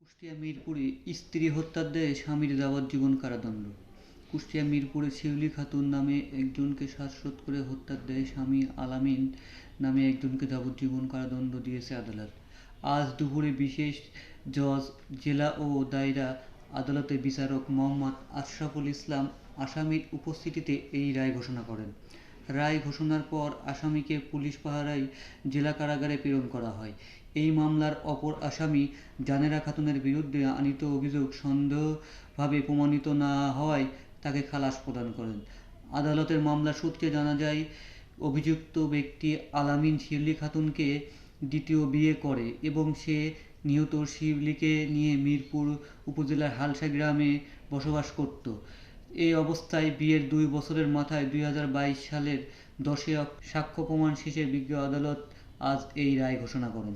কুষ্টিয়া মিরপুরে স্ত্রী হত্যার দায়ে স্বামীর যাবজ্জীবন কারাদণ্ড। কুষ্টিয়া মিরপুরে শিউলি খাতুন নামে একজনকে শ্বাসরোধ করে হত্যার দায়ে স্বামী আলামিন নামে একজনকে যাবজ্জীবন কারাদণ্ড দিয়েছে আদালত। আজ দুপুরে বিশেষ জজ, জেলা ও দায়রা আদালতের বিচারক মোহাম্মদ আশরাফুল ইসলাম আসামির উপস্থিতিতে এই রায় ঘোষণা করেন। রায় ঘোষণার পর আসামিকে পুলিশ পাহারায় জেলা কারাগারে প্রেরণ করা হয়। এই মামলার অপর আসামি জানেরা খাতুনের বিরুদ্ধে আনীত অভিযোগ সন্দেহভাবে প্রমাণিত না হওয়ায় তাকে খালাস প্রদান করেন। আদালতের মামলা সূত্রে জানা যায়, অভিযুক্ত ব্যক্তি আলামিন শিউলি খাতুনকে দ্বিতীয় বিয়ে করে এবং সে নিহত শিউলিকে নিয়ে মিরপুর উপজেলার হালসা গ্রামে বসবাস করত। এই অবস্থায় বিয়ের ২ বছরের মাথায় ২০২২ সালের ১০ সাক্ষ্য প্রমাণ শেষে বিজ্ঞ আদালত আজ এই রায় ঘোষণা করেন।